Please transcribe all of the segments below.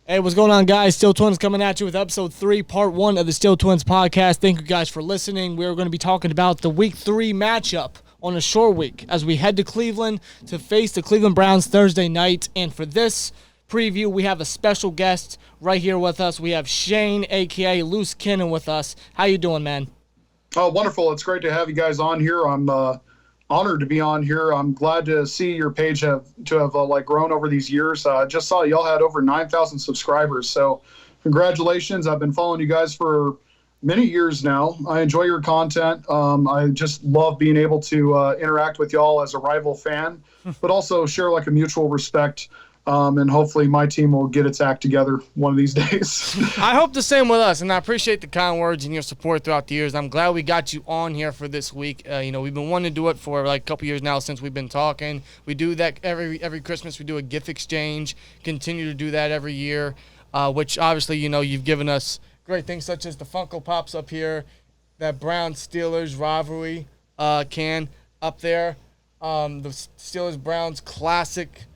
Hey, what's going on, guys? Steel Twins coming at you with episode 3, part 1 of the Steel Twins podcast. Thank you guys for listening. We're going to be talking about the week 3 matchup on a short week as we head to Cleveland to face the Cleveland Browns Thursday night. And for this preview, we have a special guest right here with us. We have Shane, a.k.a. Loose Cannon, with us. How you doing, man? Oh, wonderful. It's great to have you guys on here. I'm honored to be on here. I'm glad to see your page have grown over these years. I just saw y'all had over 9,000 subscribers. So congratulations. I've been following you guys for many years now. I enjoy your content. I just love being able to interact with y'all as a rival fan, but also share like a mutual respect. And hopefully my team will get its act together one of these days. I hope the same with us, and I appreciate the kind words and your support throughout the years. I'm glad we got you on here for this week. We've been wanting to do it for like a couple years now since we've been talking. We do that every Christmas. We do a gift exchange. Continue to do that every year, which obviously, you've given us great things such as the Funko Pops up here, that Browns Steelers rivalry can up there, the Steelers-Browns classic.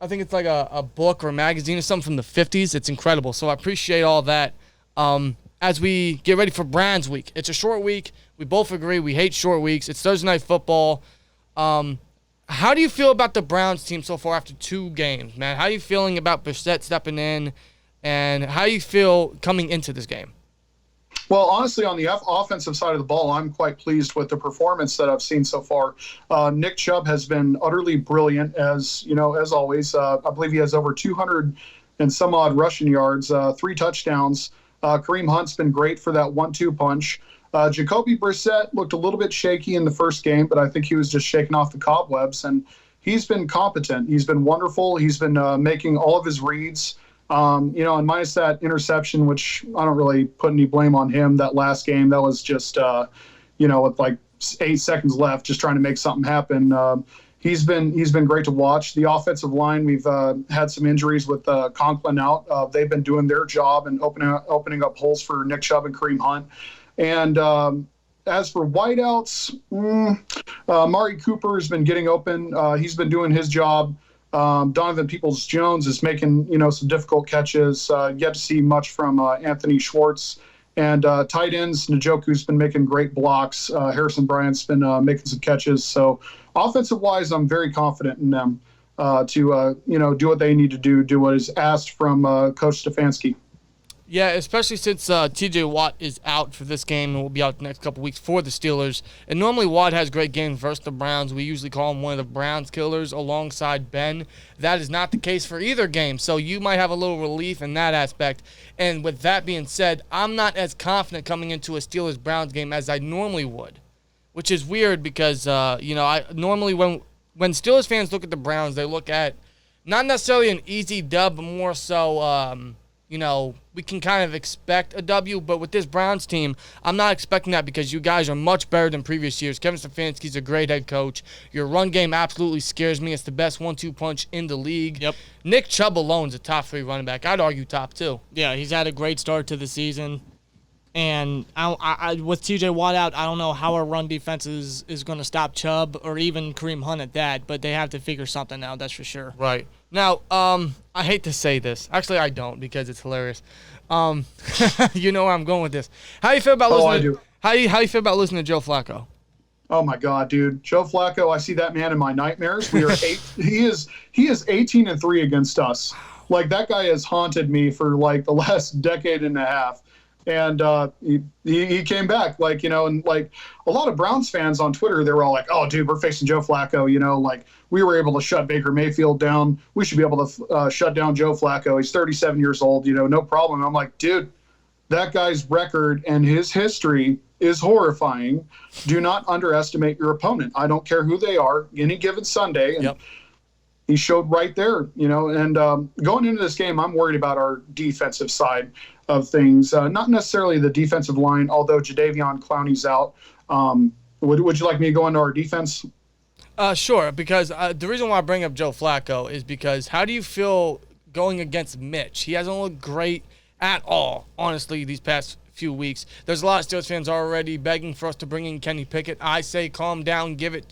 I think it's like a book or a magazine or something from the 50s. It's incredible. So I appreciate all that. As we get ready for Browns week, it's a short week. We both agree we hate short weeks. It's Thursday Night Football. How do you feel about the Browns team so far after 2 games, man? How are you feeling about Brissett stepping in, and how do you feel coming into this game? Well, honestly, on the offensive side of the ball, I'm quite pleased with the performance that I've seen so far. Nick Chubb has been utterly brilliant, as always. I believe he has over 200 and some odd rushing yards, 3 touchdowns. Kareem Hunt's been great for that 1-2 punch. Jacoby Brissett looked a little bit shaky in the first game, but I think he was just shaking off the cobwebs, and he's been competent. He's been wonderful. He's been making all of his reads. And minus that interception, which I don't really put any blame on him, that last game, that was just, with like 8 seconds left, just trying to make something happen. He's been great to watch. The offensive line, we've had some injuries with Conklin out. They've been doing their job and opening up holes for Nick Chubb and Kareem Hunt. And as for wideouts, Mari Cooper has been getting open. He's been doing his job. Donovan Peoples-Jones is making, some difficult catches. Yet to see much from Anthony Schwartz. And tight ends, Njoku's been making great blocks. Harrison Bryant's been making some catches. So offensive-wise, I'm very confident in them to do what they need to do what is asked from Coach Stefanski. Yeah, especially since T.J. Watt is out for this game and will be out the next couple weeks for the Steelers. And normally Watt has great games versus the Browns. We usually call him one of the Browns killers alongside Ben. That is not the case for either game, so you might have a little relief in that aspect. And with that being said, I'm not as confident coming into a Steelers-Browns game as I normally would, which is weird because, I normally when Steelers fans look at the Browns, they look at not necessarily an easy dub, but more so we can kind of expect a W, but with this Browns team, I'm not expecting that because you guys are much better than previous years. Kevin Stefanski's a great head coach. Your run game absolutely scares me. It's the best 1-2 punch in the league. Yep. Nick Chubb alone is a top 3 running back. I'd argue top 2. Yeah, he's had a great start to the season. And I with T.J. Watt out, I don't know how our run defense is going to stop Chubb or even Kareem Hunt at that, but they have to figure something out, that's for sure. Right. Now, I hate to say this. Actually, I don't because it's hilarious. You know where I'm going with this. How do you feel about listening? How you feel about listening to Joe Flacco? Oh my God, dude! Joe Flacco, I see that man in my nightmares. We are he is 18-3 against us. Like, that guy has haunted me for like the last decade and a half. And he came back, and like a lot of Browns fans on Twitter, they were all like, "Oh, dude, we're facing Joe Flacco. Like, we were able to shut Baker Mayfield down. We should be able to shut down Joe Flacco. He's 37 years old. No problem." I'm like, dude, that guy's record and his history is horrifying. Do not underestimate your opponent. I don't care who they are, any given Sunday. And he showed right there, And going into this game, I'm worried about our defensive side of things, not necessarily the defensive line, although Jadeveon Clowney's out. Would you like me to go into our defense? Sure, because the reason why I bring up Joe Flacco is because how do you feel going against Mitch? He hasn't looked great at all, honestly, these past few weeks. There's a lot of Steelers fans already begging for us to bring in Kenny Pickett. I say calm down, give it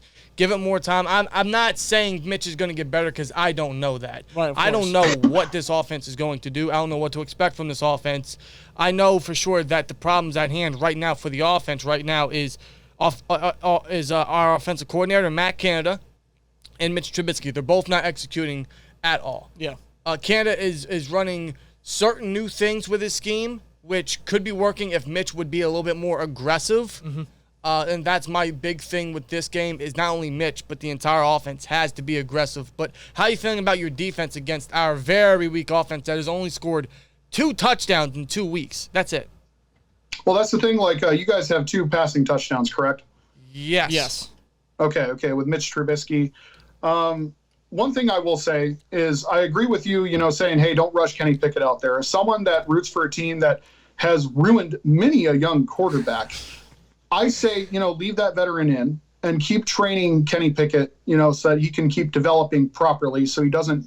more time. I'm not saying Mitch is going to get better because I don't know that. Right, I don't know what this offense is going to do. I don't know what to expect from this offense. I know for sure that the problems at hand right now for the offense right now is our offensive coordinator, Matt Canada, and Mitch Trubisky. They're both not executing at all. Yeah. Canada is running certain new things with his scheme, which could be working if Mitch would be a little bit more aggressive. Mm-hmm. And that's my big thing with this game is not only Mitch, but the entire offense has to be aggressive. But how are you feeling about your defense against our very weak offense that has only scored 2 touchdowns in 2 weeks? That's it. Well, that's the thing. Like, you guys have 2 passing touchdowns, correct? Yes. Okay, with Mitch Trubisky. One thing I will say is I agree with you, saying, hey, don't rush Kenny Pickett out there. As someone that roots for a team that has ruined many a young quarterback, I say, leave that veteran in and keep training Kenny Pickett, so that he can keep developing properly so he doesn't,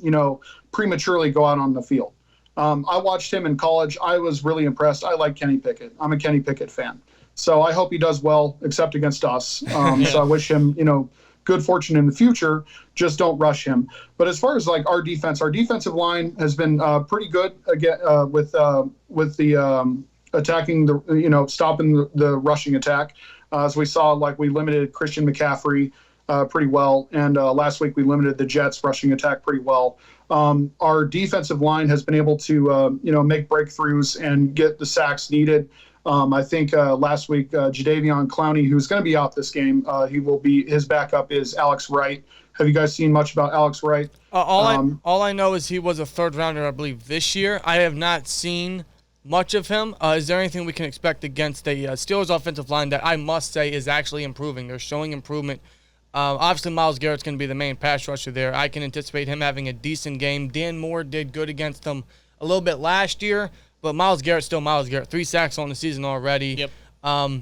prematurely go out on the field. I watched him in college. I was really impressed. I like Kenny Pickett. I'm a Kenny Pickett fan. So I hope he does well, except against us. So I wish him, good fortune in the future. Just don't rush him. But as far as like our defensive line has been pretty good again with the attacking the, stopping the rushing attack. As we saw, like we limited Christian McCaffrey pretty well, and last week we limited the Jets rushing attack pretty well. Our defensive line has been able to, make breakthroughs and get the sacks needed. I think last week, Jadeveon Clowney, who's going to be out this game, his backup is Alex Wright. Have you guys seen much about Alex Wright? All I know is he was a 3rd rounder, I believe, this year. I have not seen much of him. Is there anything we can expect against the Steelers offensive line that I must say is actually improving? They're showing improvement. Obviously, Myles Garrett's going to be the main pass rusher there. I can anticipate him having a decent game. Dan Moore did good against them a little bit last year, but Myles Garrett's still Myles Garrett. 3 sacks on the season already. Yep.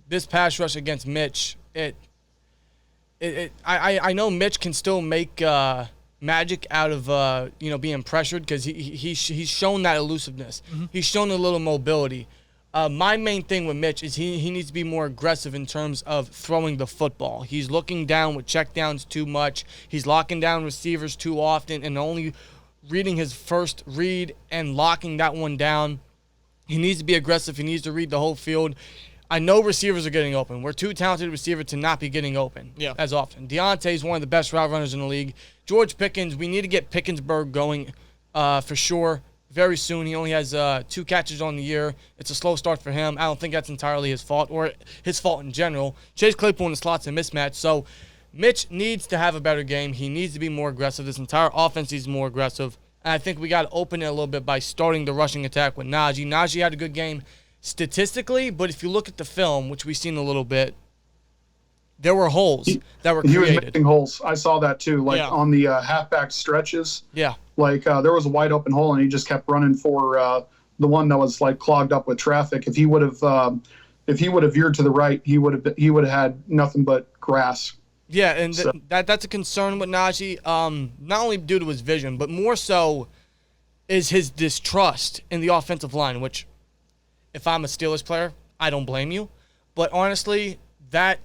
This pass rush against Mitch, I know Mitch can still make magic out of being pressured because he's shown that elusiveness. Mm-hmm. He's shown a little mobility. My main thing with Mitch is he needs to be more aggressive in terms of throwing the football. He's looking down with checkdowns too much. He's locking down receivers too often and only reading his first read and locking that one down. He needs to be aggressive. He needs to read the whole field. I know receivers are getting open. We're too talented receivers to not be getting open as often. Deontay is one of the best route runners in the league. George Pickens, we need to get Pickensburg going for sure very soon. He only has 2 catches on the year. It's a slow start for him. I don't think that's entirely his fault or his fault in general. Chase Claypool in the slot's a mismatch. So Mitch needs to have a better game. He needs to be more aggressive. This entire offense is more aggressive. And I think we got to open it a little bit by starting the rushing attack with Najee. Najee had a good game statistically, but if you look at the film, which we've seen a little bit, there were holes that were created. He was missing holes. I saw that too, on the halfback stretches. Yeah. There was a wide open hole, and he just kept running for the one that was clogged up with traffic. If he would have veered to the right, he would have had nothing but grass. Yeah, and that's a concern with Najee. Not only due to his vision, but more so is his distrust in the offensive line, which, if I'm a Steelers player, I don't blame you. But honestly, that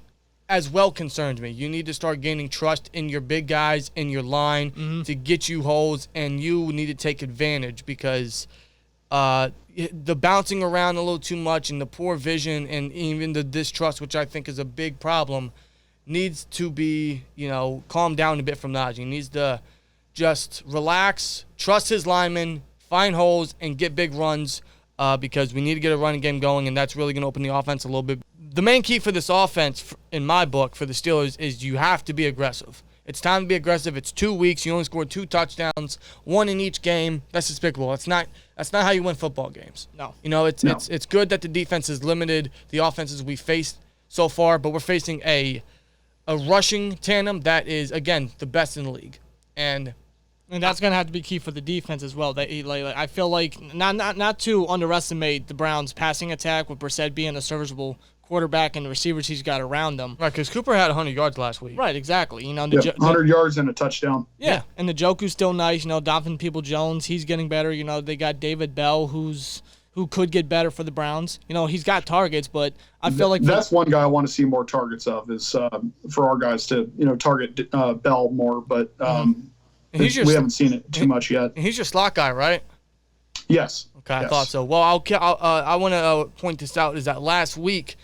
as well concerns me. You need to start gaining trust in your big guys, in your line, to get you holes, and you need to take advantage because the bouncing around a little too much and the poor vision and even the distrust, which I think is a big problem, needs to be, calmed down a bit from Najee. He needs to just relax, trust his linemen, find holes, and get big runs because we need to get a running game going, and that's really going to open the offense a little bit. The main key for this offense, in my book, for the Steelers, is you have to be aggressive. It's time to be aggressive. It's 2 weeks. You only scored 2 touchdowns, 1 in each game. That's despicable. That's not how you win football games. No. It's good that the defense has limited the offenses we faced so far, but we're facing a rushing tandem that is, again, the best in the league. And that's going to have to be key for the defense as well. I feel like not to underestimate the Browns' passing attack with Brissett being a serviceable quarterback and the receivers he's got around them. Right, because Cooper had 100 yards last week. Right, exactly. 100 yards and a touchdown. Yeah, and the Njoku's still nice. Donovan People-Jones, he's getting better. They got David Bell, who's who could get better for the Browns. He's got targets, but I feel like that's one guy I want to see more targets of is for our guys to target Bell more, but we haven't seen it too much yet. He's your slot guy, right? Yes. Okay, yes. I thought so. Well, I want to point this out is that last week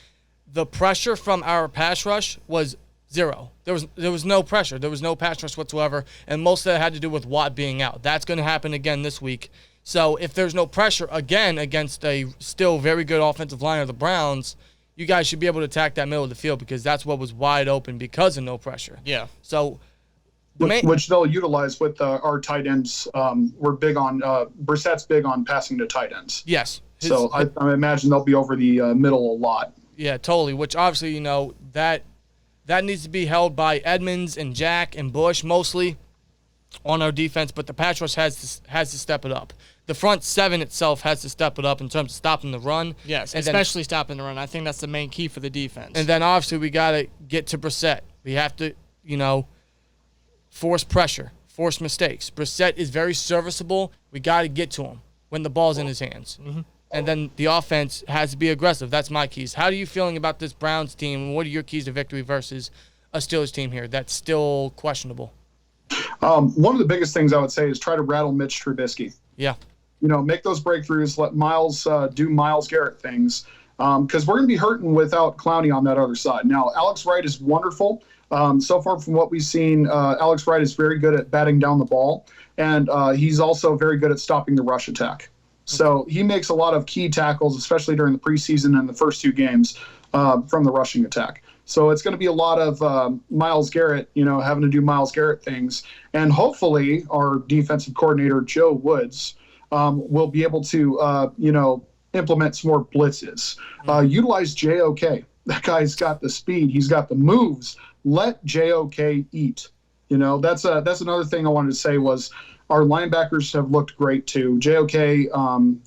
the pressure from our pass rush was zero. There was no pressure. There was no pass rush whatsoever, and most of that had to do with Watt being out. That's going to happen again this week. So if there's no pressure again against a still very good offensive line of the Browns, you guys should be able to attack that middle of the field because that's what was wide open because of no pressure. Yeah. So which they'll utilize with our tight ends. We're big on Brissett's big on passing to tight ends. Yes. So I imagine they'll be over the middle a lot. Yeah, totally. Which obviously that needs to be held by Edmonds and Jack and Bush mostly on our defense, but the pass rush has to step it up. The front seven itself has to step it up in terms of stopping the run. Yes, especially stopping the run. I think that's the main key for the defense. And then obviously we got to get to Brissett. We have to, force pressure, force mistakes. Brissett is very serviceable. We got to get to him when the ball's in his hands. Mm-hmm. And then the offense has to be aggressive. That's my keys. How are you feeling about this Browns team? What are your keys to victory versus a Steelers team here that's still questionable? One of the biggest things I would say is try to rattle Mitch Trubisky. Yeah. Make those breakthroughs, let Miles do Myles Garrett things, because we're going to be hurting without Clowney on that other side. Now, Alex Wright is wonderful. So far from what we've seen, Alex Wright is very good at batting down the ball, and he's also very good at stopping the rush attack. So he makes a lot of key tackles, especially during the preseason and the first two games from the rushing attack. So it's going to be a lot of Myles Garrett, having to do Myles Garrett things. And hopefully our defensive coordinator, Joe Woods, will be able to, implement some more blitzes. Utilize JOK. That guy's got the speed. He's got the moves. Let JOK eat. That's another thing I wanted to say was our linebackers have looked great too. JOK,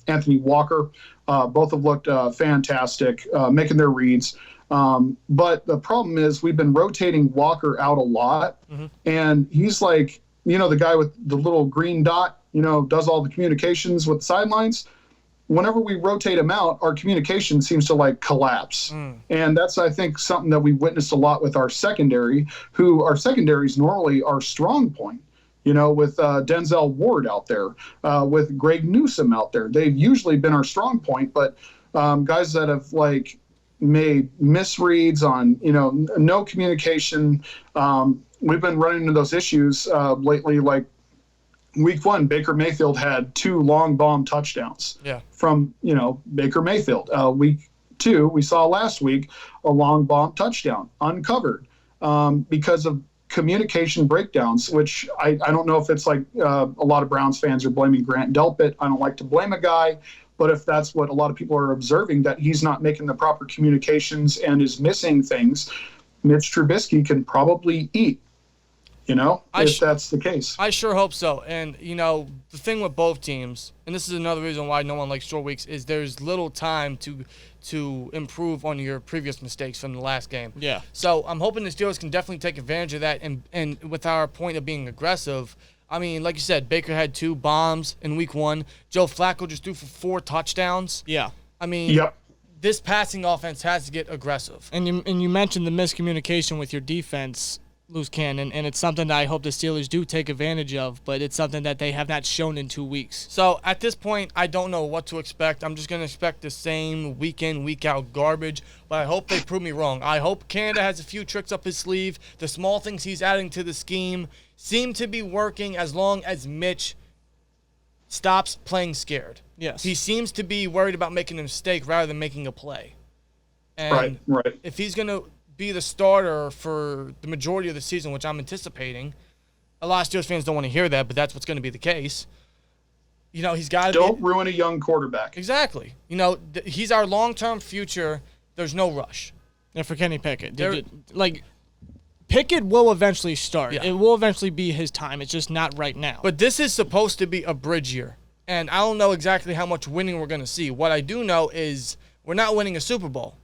Anthony Walker, both have looked fantastic, making their reads. But the problem is we've been rotating Walker out a lot, and he's like, the guy with the little green dot, does all the communications with the sidelines. Whenever we rotate him out, our communication seems to collapse. And that's, I think, something that we've witnessed a lot with our secondary, who our secondaries normally are strong point. With Denzel Ward out there, with Greg Newsome out there. They've usually been our strong point, but guys that have made misreads on, no communication. We've been running into those issues lately. Like week one, Baker Mayfield had 2 long bomb touchdowns from, Baker Mayfield. Week 2, we saw last week a long bomb touchdown uncovered because of communication breakdowns, which I don't know if it's a lot of Browns fans are blaming Grant Delpit. I don't like to blame a guy, but if that's what a lot of people are observing, that he's not making the proper communications and is missing things, Mitch Trubisky can probably eat, if that's the case. I sure hope so. And, the thing with both teams, and this is another reason why no one likes short weeks, is there's little time to improve on your previous mistakes from the last game. Yeah. So I'm hoping the Steelers can definitely take advantage of that. And with our point of being aggressive, I mean, like you said, Baker had 2 bombs in week 1. Joe Flacco just threw for 4 touchdowns. Yeah. I mean, this passing offense has to get aggressive. And you mentioned the miscommunication with your defense, Loose Cannon, and it's something that I hope the Steelers do take advantage of, but it's something that they have not shown in 2 weeks. So at this point, I don't know what to expect. I'm just going to expect the same week in, week out garbage, but I hope they prove me wrong. I hope Canada has a few tricks up his sleeve. The small things he's adding to the scheme seem to be working as long as Mitch stops playing scared. Yes. He seems to be worried about making a mistake rather than making a play. And right. if he's going to be the starter for the majority of the season, which I'm anticipating. A lot of Steelers fans don't want to hear that, but that's what's going to be the case. He's got to Don't ruin a young quarterback. Exactly. He's our long-term future. There's no rush. And for Kenny Pickett. Pickett will eventually start. Yeah. It will eventually be his time. It's just not right now. But this is supposed to be a bridge year. And I don't know exactly how much winning we're going to see. What I do know is we're not winning a Super Bowl.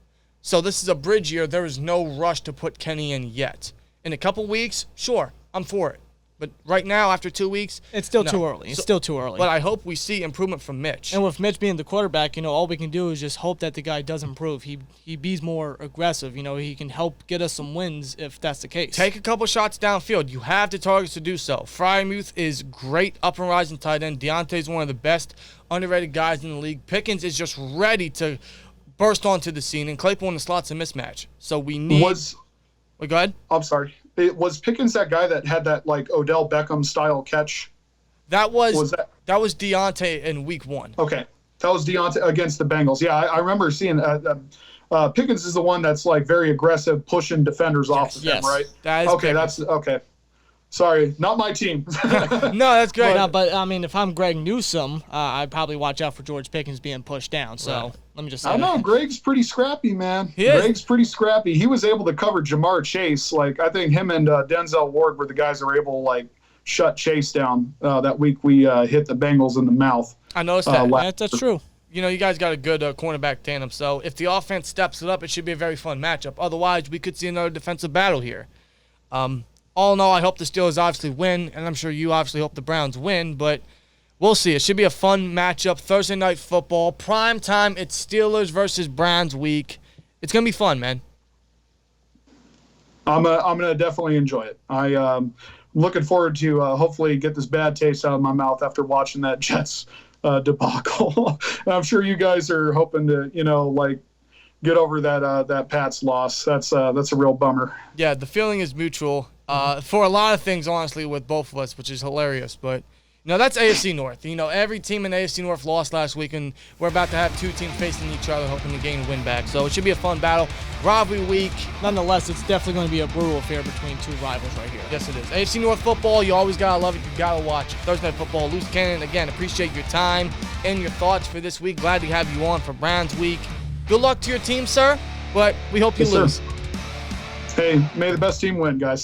So this is a bridge year. There is no rush to put Kenny in yet. In a couple weeks, sure, I'm for it. But right now, after 2 weeks, It's still no. too early. It's So- still too early. But I hope we see improvement from Mitch. And with Mitch being the quarterback, all we can do is just hope that the guy does improve. He be more aggressive. He can help get us some wins if that's the case. Take a couple shots downfield. You have the targets to do so. Fryermuth is great up and rising tight end. Deontay's one of the best underrated guys in the league. Pickens is just ready to burst onto the scene, and Claypool in the slot's a mismatch. So we need. Wait, go ahead. I'm sorry. Was Pickens that guy that had that like Odell Beckham style catch? That was Deontay in week 1. Okay, that was Deontay against the Bengals. Yeah, I remember seeing Pickens is the one that's like very aggressive, pushing defenders off of him, right? That is okay. Pickens. That's okay. Sorry, not my team. No, that's great. But I mean, if I'm Greg Newsome, I'd probably watch out for George Pickens being pushed down. So let me just say I know that. Greg's pretty scrappy, man. He is. Greg's pretty scrappy. He was able to cover Jamar Chase. Like I think him and Denzel Ward were the guys that were able to like shut Chase down that week. We hit the Bengals in the mouth. I noticed that. That's true. You guys got a good cornerback tandem. So if the offense steps it up, it should be a very fun matchup. Otherwise, we could see another defensive battle here. All in all, I hope the Steelers obviously win, and I'm sure you obviously hope the Browns win, but we'll see. It should be a fun matchup. Thursday night football, prime time. It's Steelers versus Browns week. It's gonna be fun, man. I'm gonna definitely enjoy it. I'm looking forward to hopefully get this bad taste out of my mouth after watching that Jets debacle. And I'm sure you guys are hoping to get over that Pats loss. That's a real bummer. Yeah, the feeling is mutual for a lot of things, honestly, with both of us, which is hilarious. But that's AFC North. Every team in AFC North lost last week, and we're about to have two teams facing each other, hoping to gain a win back. So it should be a fun battle. Rivalry week. Nonetheless, it's definitely going to be a brutal affair between two rivals right here. Yes, it is. AFC North football, you always got to love it. You got to watch. Thursday Night Football. Luce Cannon, again, appreciate your time and your thoughts for this week. Glad to have you on for Browns week. Good luck to your team, sir, but we hope you lose. Sir. Hey, may the best team win, guys.